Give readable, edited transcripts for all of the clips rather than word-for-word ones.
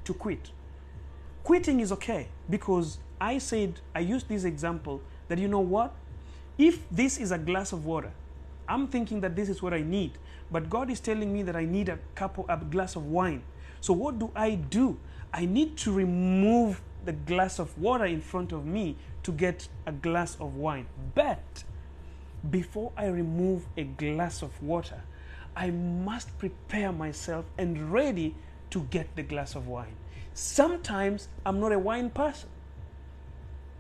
to quit. Quitting is okay, because I used this example that, you know what? If this is a glass of water, I'm thinking that this is what I need, but God is telling me that I need a glass of wine. So what do? I need to remove the glass of water in front of me to get a glass of wine. But before I remove a glass of water, I must prepare myself and ready to get the glass of wine. Sometimes I'm not a wine person.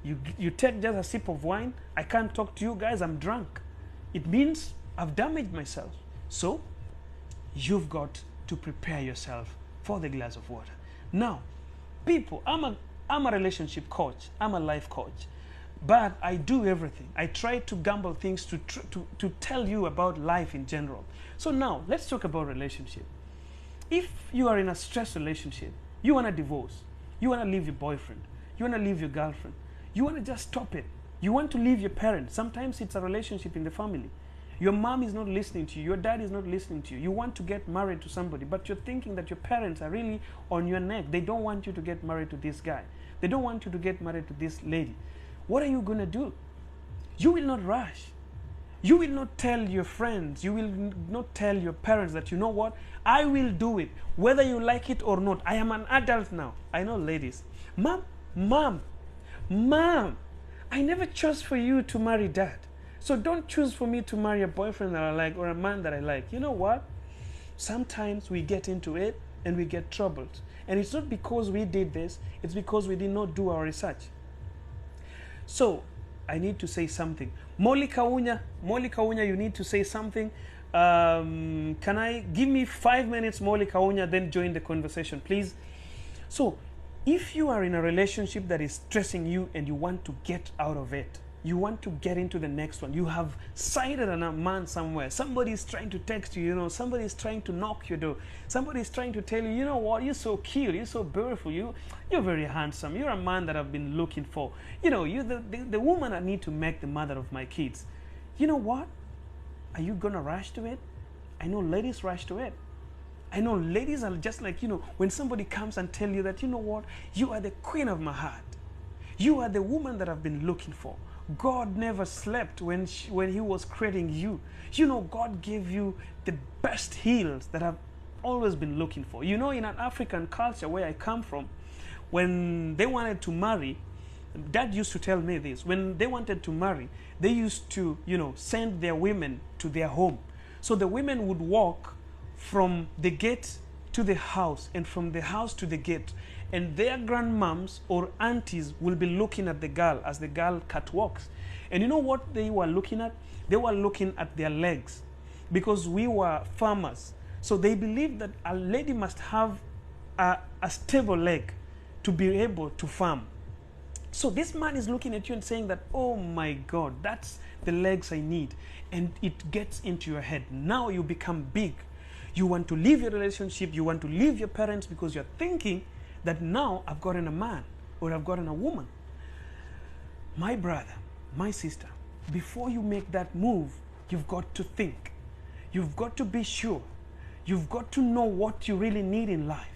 You take just a sip of wine, I can't talk to you guys, I'm drunk. It means I've damaged myself. So you've got to prepare yourself for the glass of water. Now, people, I'm a relationship coach, I'm a life coach, but I do everything. I try to gamble things to tell you about life in general. So now, let's talk about relationship. If you are in a stressed relationship, you want to divorce, you want to leave your boyfriend, you want to leave your girlfriend, you want to just stop it, you want to leave your parents. Sometimes it's a relationship in the family. Your mom is not listening to you, your dad is not listening to you. You want to get married to somebody, but you're thinking that your parents are really on your neck. They don't want you to get married to this guy. They don't want you to get married to this lady. What are you going to do? You will not rush. You will not tell your friends, you will not tell your parents that, you know what, I will do it, whether you like it or not. I am an adult now. I know, ladies. Mom, I never chose for you to marry dad. So don't choose for me to marry a boyfriend that I like or a man that I like. You know what? Sometimes we get into it and we get troubled. And it's not because we did this, it's because we did not do our research. So I need to say something. Molly Kaunya, you need to say something. Give me 5 minutes, Molly Kaunya, then join the conversation, please. So if you are in a relationship that is stressing you and you want to get out of it, you want to get into the next one, you have sighted on a man somewhere, somebody is trying to text you, somebody is trying to knock your door, somebody is trying to tell you, you know what, you're so cute, you're so beautiful, you're very handsome, you're a man that I've been looking for, you're the woman I need to make the mother of my kids. You know what? Are you gonna rush to it? I know ladies rush to it. I know ladies are just like, when somebody comes and tell you that, you know what, you are the queen of my heart, you are the woman that I've been looking for. God never slept when he was creating you. God gave you the best heels that I've always been looking for. In an African culture where I come from, when they wanted to marry, Dad used to tell me this. When they wanted to marry, they used to, send their women to their home. So the women would walk from the gate to the house and from the house to the gate. And their grandmoms or aunties will be looking at the girl as the girl catwalks. And you know what they were looking at? They were looking at their legs, because we were farmers. So they believed that a lady must have a stable leg to be able to farm. So this man is looking at you and saying that, oh my God, that's the legs I need. And it gets into your head. Now you become big. You want to leave your relationship. You want to leave your parents because you're thinking that now I've gotten a man or I've gotten a woman. My brother, my sister, before you make that move, you've got to think. You've got to be sure. You've got to know what you really need in life.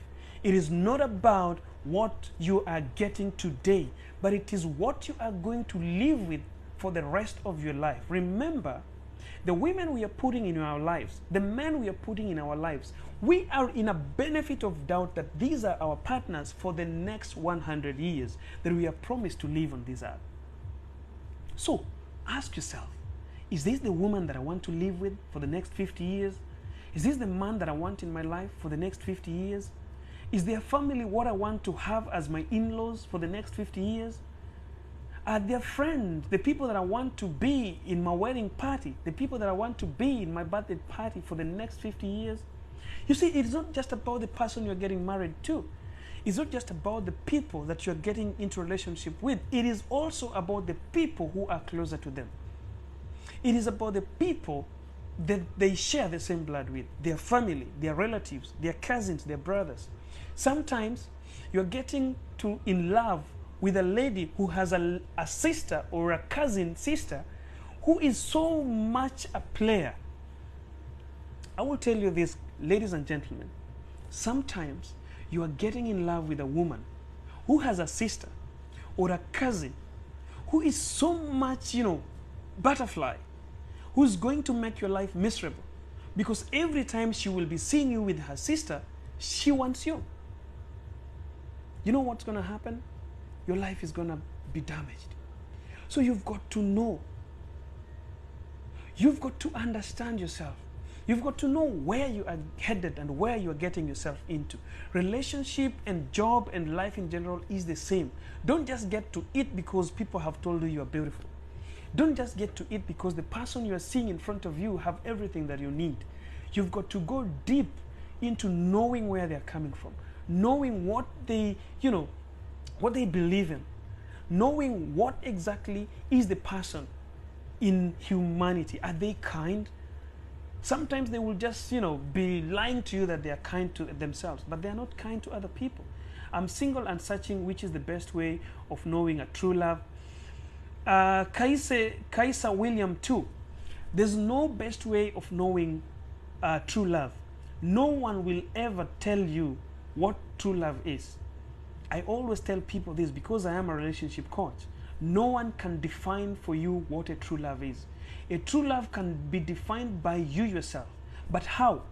It is not about what you are getting today, but it is what you are going to live with for the rest of your life. Remember, the women we are putting in our lives, the men we are putting in our lives, we are in a benefit of doubt that these are our partners for the next 100 years that we are promised to live on this earth. So ask yourself, is this the woman that I want to live with for the next 50 years? Is this the man that I want in my life for the next 50 years? Is their family what I want to have as my in-laws for the next 50 years? Are their friends, the people that I want to be in my wedding party, the people that I want to be in my birthday party for the next 50 years? You see, it's not just about the person you're getting married to. It's not just about the people that you're getting into a relationship with. It is also about the people who are closer to them. It is about the people that they share the same blood with, their family, their relatives, their cousins, their brothers. Sometimes you're getting in love with a lady who has a sister or a cousin sister who is so much a player. I will tell you this, ladies and gentlemen, sometimes you are getting in love with a woman who has a sister or a cousin who is so much, butterfly, who's going to make your life miserable. Because every time she will be seeing you with her sister, she wants you. You know what's going to happen? Your life is going to be damaged. So you've got to know. You've got to understand yourself. You've got to know where you are headed and where you are getting yourself into. Relationship and job and life in general is the same. Don't just get to it because people have told you you are beautiful. Don't just get to it because the person you are seeing in front of you have everything that you need. You've got to go deep into knowing where they're coming from, knowing what they, what they believe in, knowing what exactly is the person in humanity. Are they kind? Sometimes they will just, be lying to you that they are kind to themselves, but they are not kind to other people. I'm single and searching which is the best way of knowing a true love. Kaisa William too. There's no best way of knowing true love. No one will ever tell you what true love is. I always tell people this because I am a relationship coach. No one can define for you what a true love is. A true love can be defined by you yourself. But how?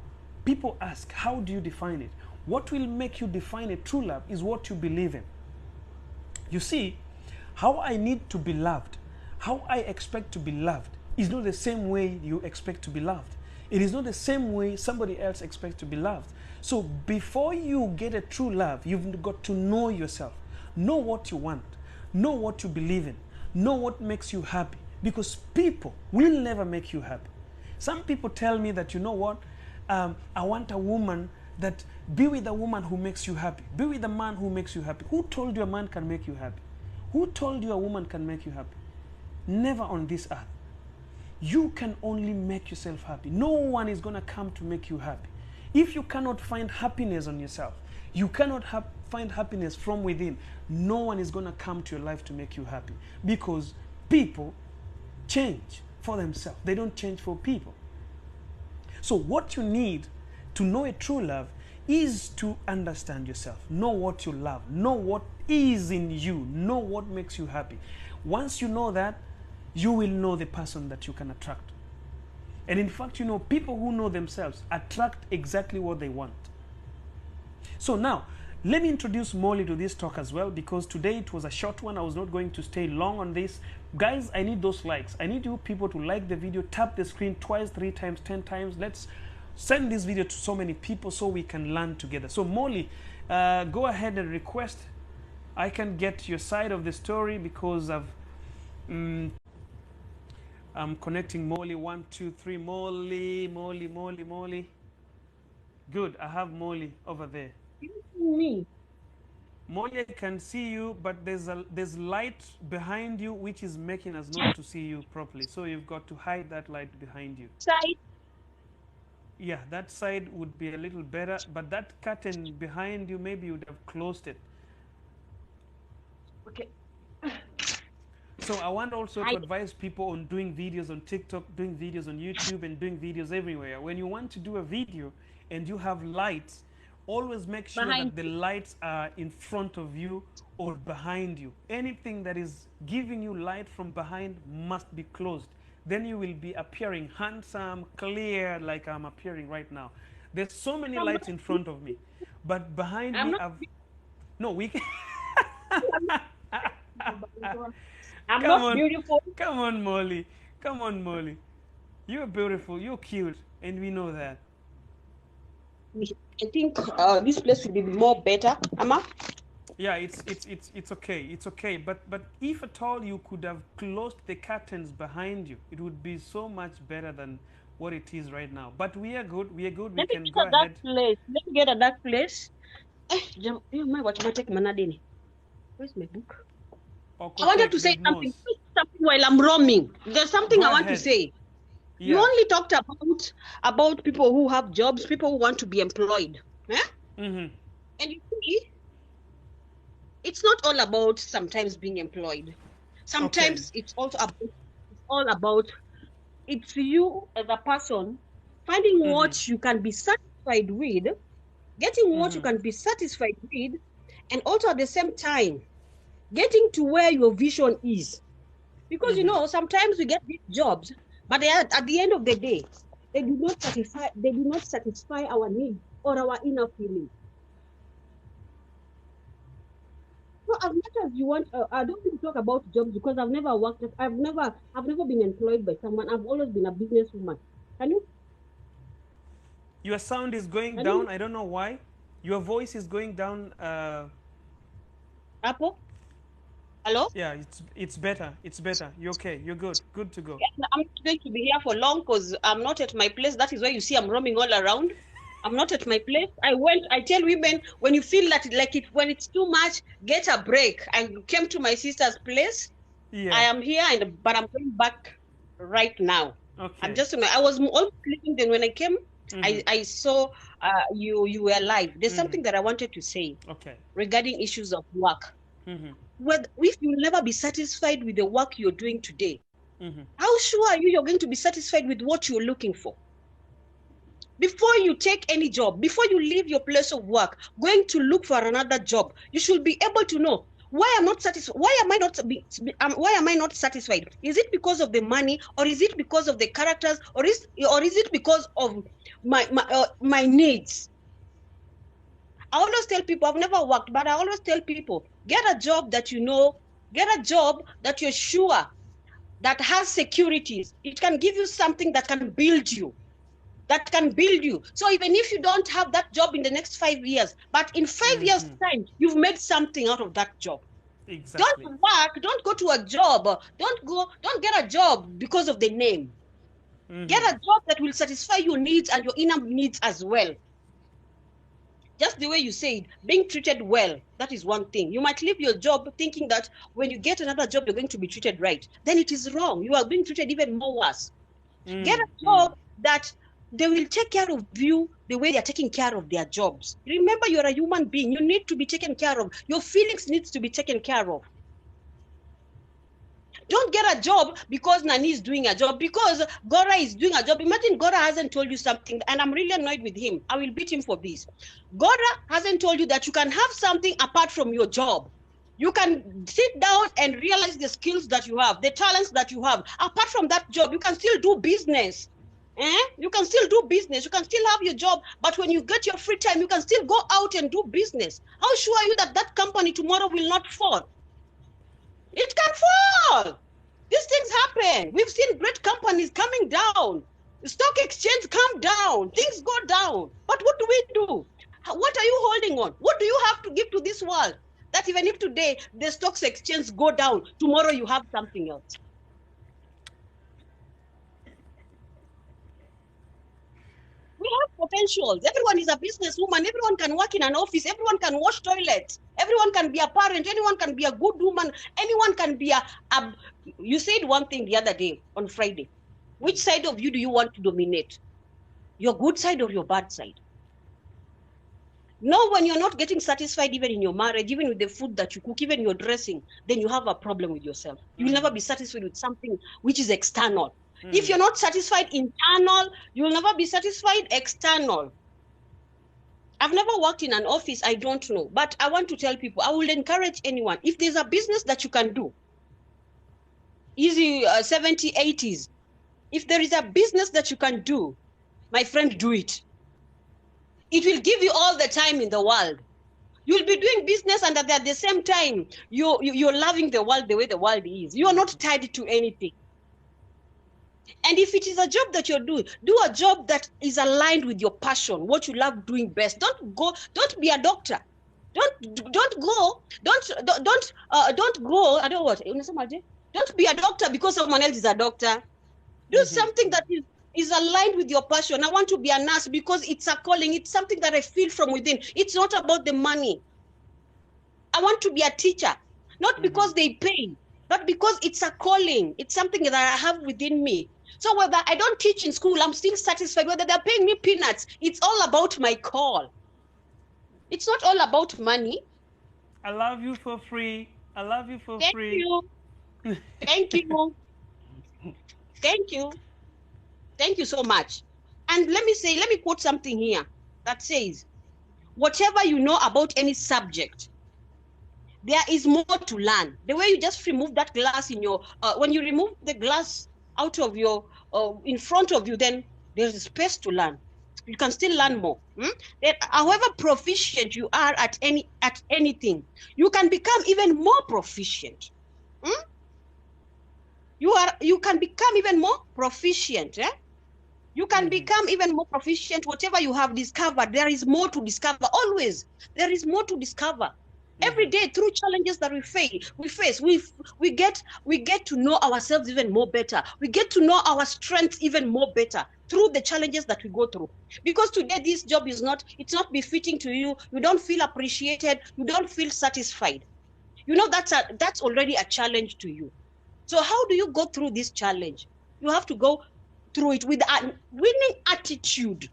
People ask, how do you define it? What will make you define a true love is what you believe in. You see, how I need to be loved, how I expect to be loved is not the same way you expect to be loved. It is not the same way somebody else expects to be loved. So before you get a true love, you've got to know yourself. Know what you want. Know what you believe in. Know what makes you happy. Because people will never make you happy. Some people tell me that, you know what, I want a woman that, be with a woman who makes you happy. Be with a man who makes you happy. Who told you a man can make you happy? Who told you a woman can make you happy? Never on this earth. You can only make yourself happy. No one is going to come to make you happy. If you cannot find happiness on yourself, you cannot find happiness from within, no one is going to come to your life to make you happy. Because people change for themselves. They don't change for people. So what you need to know a true love is to understand yourself. Know what you love. Know what is in you. Know what makes you happy. Once you know that, you will know the person that you can attract. And in fact, people who know themselves attract exactly what they want. So now, let me introduce Molly to this talk as well, because today it was a short one. I was not going to stay long on this. Guys, I need those likes. I need you people to like the video, tap the screen twice, 3 times, 10 times. Let's send this video to so many people so we can learn together. So Molly, go ahead and request. I can get your side of the story because I'm connecting Molly. 1, 2, 3. Molly. Good. I have Molly over there. Me. Molly, I can see you, but there's light behind you which is making us not to see you properly. So you've got to hide that light behind you. Side. Yeah, that side would be a little better, but that curtain behind you, maybe you would have closed it. Okay. So I want also to advise people on doing videos on TikTok, doing videos on YouTube, and doing videos everywhere. When you want to do a video and you have lights, always make sure that the lights are in front of you or behind you. Anything that is giving you light from behind must be closed. Then you will be appearing handsome, clear, like I'm appearing right now. There's so many lights in front of me, but behind me, no, we can. I'm not beautiful. Come on, Molly. Come on, Molly. You're beautiful. You're cute, and we know that. I think this place will be more better, Amma. Yeah, it's okay. It's okay. But if at all you could have closed the curtains behind you, it would be so much better than what it is right now. But we are good. We are good. We can go ahead. Let me get at that place. Where's my book? I wanted to say something while I'm roaming. There's something I want to say. Yeah. You only talked about people who have jobs, people who want to be employed. Eh? Mm-hmm. And you see, it's not all about sometimes being employed. Sometimes it's also about it's you as a person finding what you can be satisfied with getting what you can be satisfied with, and also at the same time, getting to where your vision is. Because, you know, sometimes we get these jobs, but at the end of the day, they do not satisfy our needs or our inner feelings. So as much as you want, I don't want to talk about jobs because I've never been employed by someone. I've always been a businesswoman. Can you? Your sound is going down. I don't know why. Your voice is going down. Apple? Hello? Yeah, it's better. It's better. You're okay. You're good. Good to go. Yeah, I'm not going to be here for long because I'm not at my place. That is why you see I'm roaming all around. I'm not at my place. I tell women, when you feel that when it's too much, get a break. I came to my sister's place. Yeah. I am here, but I'm going back right now. Okay. I was almost sleeping then when I came. I saw you were live. There's something that I wanted to say regarding issues of work. If you'll never be satisfied with the work you're doing today, how sure are you're going to be satisfied with what you're looking for? Before you take any job, before you leave your place of work, going to look for another job, you should be able to know why am I not satisfied? Is it because of the money, or is it because of the characters, or is it because of my needs? I always tell people, I've never worked, but I always tell people, get a job that you know, get a job that you're sure that has securities. It can give you something that can build you. So even if you don't have that job in the next 5 years, but in 5 years' time, you've made something out of that job. Exactly. Don't go to a job. Don't get a job because of the name. Get a job that will satisfy your needs and your inner needs as well. Just the way you said, being treated well, that is one thing. You might leave your job thinking that when you get another job, you're going to be treated right. Then it is wrong. You are being treated even more worse. Get a job that they will take care of you the way they're taking care of their jobs. Remember, you're a human being. You need to be taken care of. Your feelings needs to be taken care of. Don't get a job because Nani is doing a job, because Gora is doing a job. Imagine Gora hasn't told you something, and I'm really annoyed with him. I will beat him for this. Gora hasn't told you that you can have something apart from your job. You can sit down and realize the skills that you have, the talents that you have. Apart from that job, you can still do business. You can still do business. You can still have your job, but when you get your free time, you can still go out and do business. How sure are you that that company tomorrow will not fall? It can fall. These things happen. We've seen great companies coming down. The stock exchange come down. Things go down. But what do we do? What are you holding on? What do you have to give to this world? That even if today the stock exchange go down, tomorrow you have something else. We have potentials. Everyone is a businesswoman. Everyone can work in an office. Everyone can wash toilets. Everyone can be a parent. Anyone can be a good woman. Anyone can be You said one thing the other day on Friday. Which side of you do you want to dominate? Your good side or your bad side? No, when you're not getting satisfied even in your marriage, even with the food that you cook, even your dressing, then you have a problem with yourself. You will never be satisfied with something which is external. If you're not satisfied internal, you will never be satisfied external. I've never worked in an office, I don't know. But I want to tell people, I will encourage anyone, if there's a business that you can do, easy 70s, 80s, if there is a business that you can do, my friend, do it. It will give you all the time in the world. You'll be doing business, and at the same time, you're loving the world the way the world is. You are not tied to anything. And if it is a job that you're doing, do a job that is aligned with your passion, what you love doing best. Don't be a doctor. Don't go, don't be a doctor because someone else is a doctor. Do something that is aligned with your passion. I want to be a nurse because it's a calling. It's something that I feel from within. It's not about the money. I want to be a teacher, not because they pay, but because it's a calling. It's something that I have within me. So whether I don't teach in school, I'm still satisfied. Whether they're paying me peanuts, it's all about my call. It's not all about money. I love you for free. I love you for free. Thank you. Thank you. Thank you so much. And let me quote something here that says, whatever you know about any subject, there is more to learn. The way you just remove that glass in your, when you remove the glass out of your, in front of you, then there's a space to learn. You can still learn more. Then, however proficient you are at anything, you can become even more proficient. You can become even more proficient. You can become even more proficient. Whatever you have discovered, there is more to discover. Always, there is more to discover. Every day, through challenges that we face, we get to know ourselves even more better. We get to know our strengths even more better through the challenges that we go through. Because today, this job it's not befitting to you. You don't feel appreciated. You don't feel satisfied. You know, that's already a challenge to you. So how do you go through this challenge? You have to go through it with a winning attitude.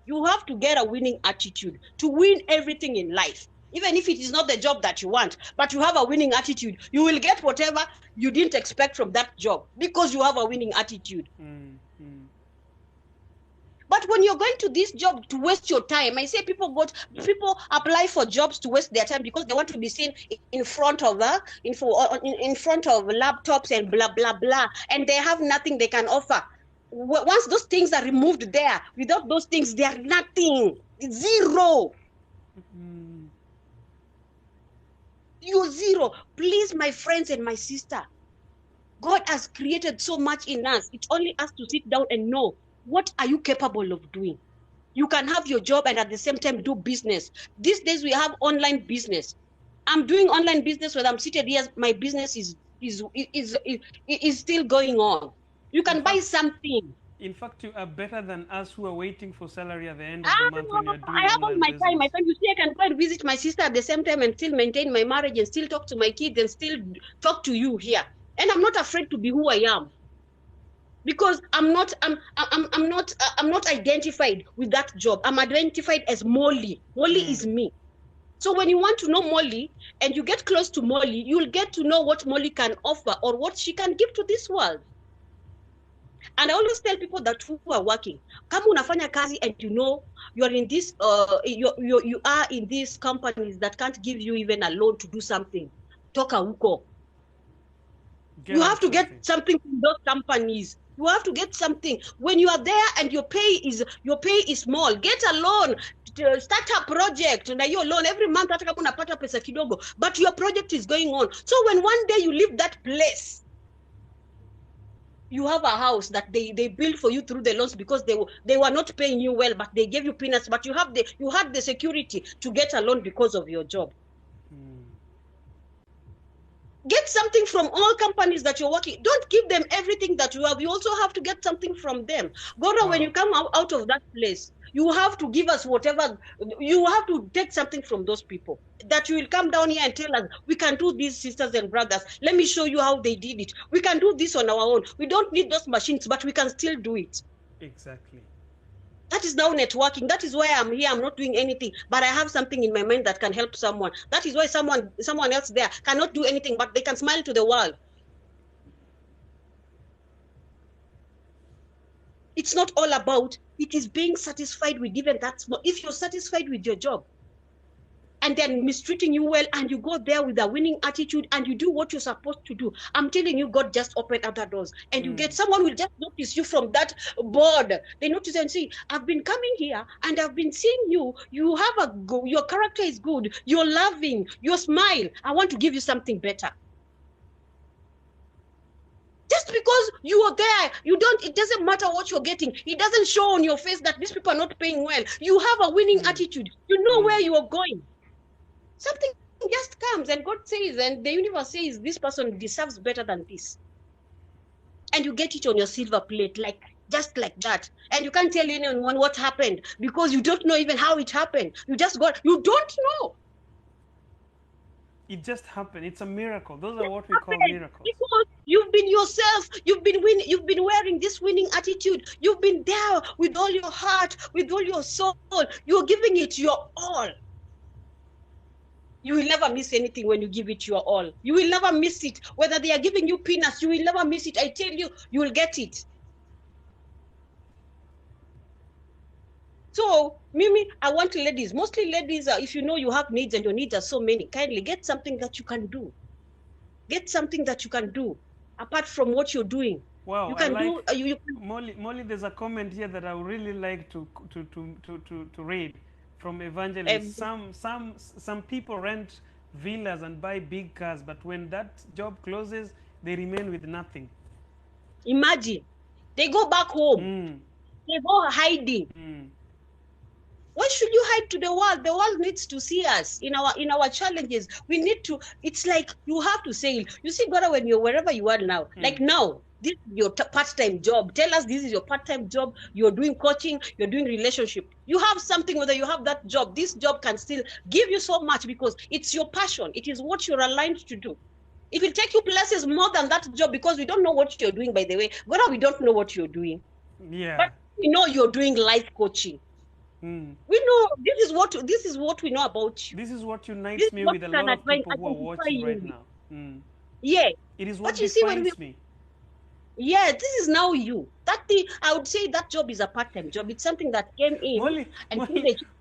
You have to get a winning attitude to win everything in life. Even if it is not the job that you want, but you have a winning attitude, you will get whatever you didn't expect from that job because you have a winning attitude. But when you're going to this job to waste your time, I say people apply for jobs to waste their time because they want to be seen in front of laptops and blah blah blah, and they have nothing they can offer. Once those things are removed there, without those things, they are nothing. Zero. You're zero. Please, my friends and my sister, God has created so much in us. It's only us to sit down and know, what are you capable of doing? You can have your job and at the same time do business. These days we have online business. I'm doing online business when I'm seated here. My business is still going on. You can buy something. In fact, you are better than us who are waiting for salary at the end of the month when you're doing I have all my business. time. I can, you see, I can go and visit my sister at the same time and still maintain my marriage and still talk to my kids and still talk to you here. And I'm not afraid to be who I am. Because I'm not identified with that job. I'm identified as Molly. Molly is me. So when you want to know Molly and you get close to Molly, you'll get to know what Molly can offer or what she can give to this world. And I always tell people that who are working, kama unafanya kazi and you know you're in this, you are in these companies that can't give you even a loan to do something, toka huko. You have to get something from those companies. You have to get something. When you are there and your pay is small, get a loan, start a project. Na your loan every month hata kama unapata pesa kidogo, but your project is going on. So when one day you leave that place, you have a house that they built for you through the loans because they were not paying you well, but they gave you peanuts, but you had the security to get a loan because of your job. Get something from all companies that you're working. Don't give them everything that you have. You also have to get something from them. Gora, when you come out of that place, you have to give us whatever. You have to take something from those people. That you will come down here and tell us, we can do this, sisters and brothers. Let me show you how they did it. We can do this on our own. We don't need those machines, but we can still do it. Exactly. That is now networking. That is why I'm here. I'm not doing anything, but I have something in my mind that can help someone. That is why someone else there cannot do anything, but they can smile to the world. It's not all about, it is being satisfied with even that small. If you're satisfied with your job, and they're mistreating you well, and you go there with a winning attitude and you do what you're supposed to do, I'm telling you, God just opened other doors. And you get, someone will just notice you from that board. They notice and see, I've been coming here and I've been seeing you. You have your character is good. You're loving, your smile. I want to give you something better. Just because you are there, it doesn't matter what you're getting. It doesn't show on your face that these people are not paying well. You have a winning attitude. You know where you are going. Something just comes and God says, and the universe says, this person deserves better than this. And you get it on your silver plate, just like that. And you can't tell anyone what happened because you don't know even how it happened. You don't know. It just happened. It's a miracle. Those are what we call miracles. Because you've been yourself. You've been wearing this winning attitude. You've been there with all your heart, with all your soul. You're giving it your all. You will never miss anything when you give it your all. You will never miss it. Whether they are giving you peanuts, you will never miss it. I tell you, you will get it. So, Mimi, I want ladies, mostly ladies, if you know you have needs and your needs are so many, kindly get something that you can do. Get something that you can do apart from what you're doing. Wow, You can do. Molly, there's a comment here that I would really like to read from Evangelist. Some people rent villas and buy big cars, but when that job closes, they remain with nothing. Imagine, they go back home. They go hiding. Why should you hide to the world? The world needs to see us in our challenges. We need to. It's like you have to say. You see, Gora, when you're wherever you are now, like now, this is your part-time job. Tell us this is your part-time job. You're doing coaching. You're doing relationship. You have something. Whether you have that job, this job can still give you so much because it's your passion. It is what you're aligned to do. It will take you places more than that job because we don't know what you're doing. By the way, Gora, we don't know what you're doing. Yeah. But we know you're doing life coaching. We know this is what we know about you. This is what unites me with a lot of people who are watching right now. Yeah. It is what defines me. Yeah, this is now you. I would say that job is a part-time job. It's something that came in.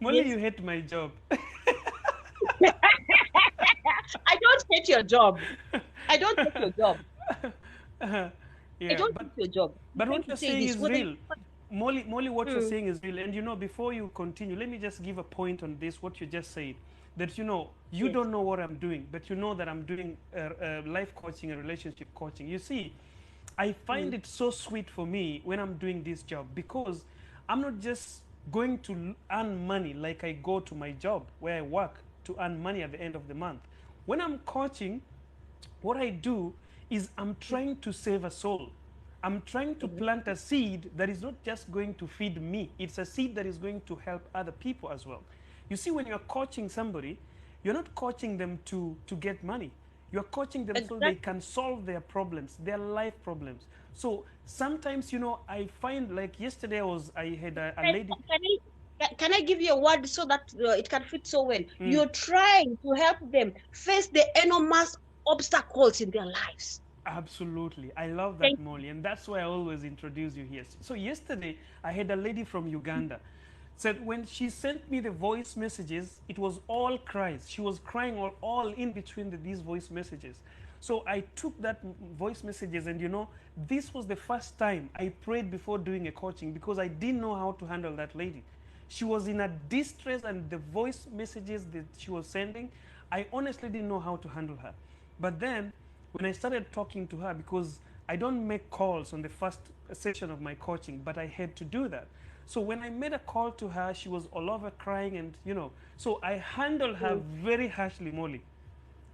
Molly, you hate my job. I don't hate your job. I don't hate your job. Yeah, I don't hate your job. But what you're saying is real. Molly, what you're saying is real. And you know, before you continue, let me just give a point on this, what you just said. That, you know, you don't know what I'm doing, but you know that I'm doing life coaching and relationship coaching. You see, I find it so sweet for me when I'm doing this job because I'm not just going to earn money like I go to my job where I work to earn money at the end of the month. When I'm coaching, what I do is I'm trying to save a soul. I'm trying to plant a seed that is not just going to feed me. It's a seed that is going to help other people as well. You see, when you're coaching somebody, you're not coaching them to get money. You're coaching them so they can solve their problems, their life problems. So sometimes, you know, I find like yesterday I had a lady. Can I give you a word so that it can fit so well? You're trying to help them face the enormous obstacles in their lives. Absolutely. I love that, Molly. And that's why I always introduce you here. So yesterday, I had a lady from Uganda. Said when she sent me the voice messages, it was all cries. She was crying all in between these voice messages. So I took that voice messages and, you know, this was the first time I prayed before doing a coaching because I didn't know how to handle that lady. She was in a distress and the voice messages that she was sending, I honestly didn't know how to handle her. But then when I started talking to her, because I don't make calls on the first session of my coaching, but I had to do that. So when I made a call to her, she was all over crying and, you know, so I handled her very harshly, Molly.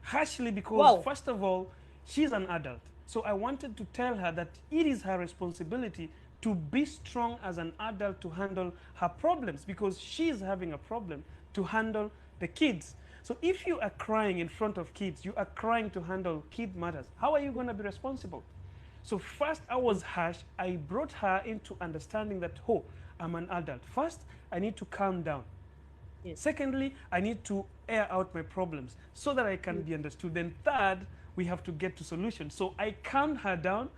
Harshly because, first of all, she's an adult. So I wanted to tell her that it is her responsibility to be strong as an adult to handle her problems because she's having a problem to handle the kids. So if you are crying in front of kids, you are crying to handle kid matters, how are you going to be responsible? So first I was harsh. I brought her into understanding that, oh, I'm an adult. First, I need to calm down. Yes. Secondly, I need to air out my problems so that I can be understood. Then third, we have to get to solutions. So I calmed her down,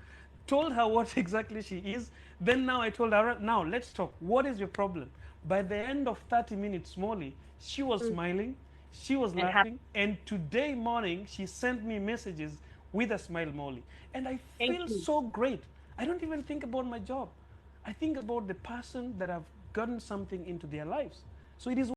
told her what exactly she is. Then now I told her, now let's talk. What is your problem? By the end of 30 minutes, Molly, she was smiling, she was laughing, and today morning she sent me messages with a smile, Molly. And I feel so great. I don't even think about my job. I think about the person that I've gotten something into their lives. So it is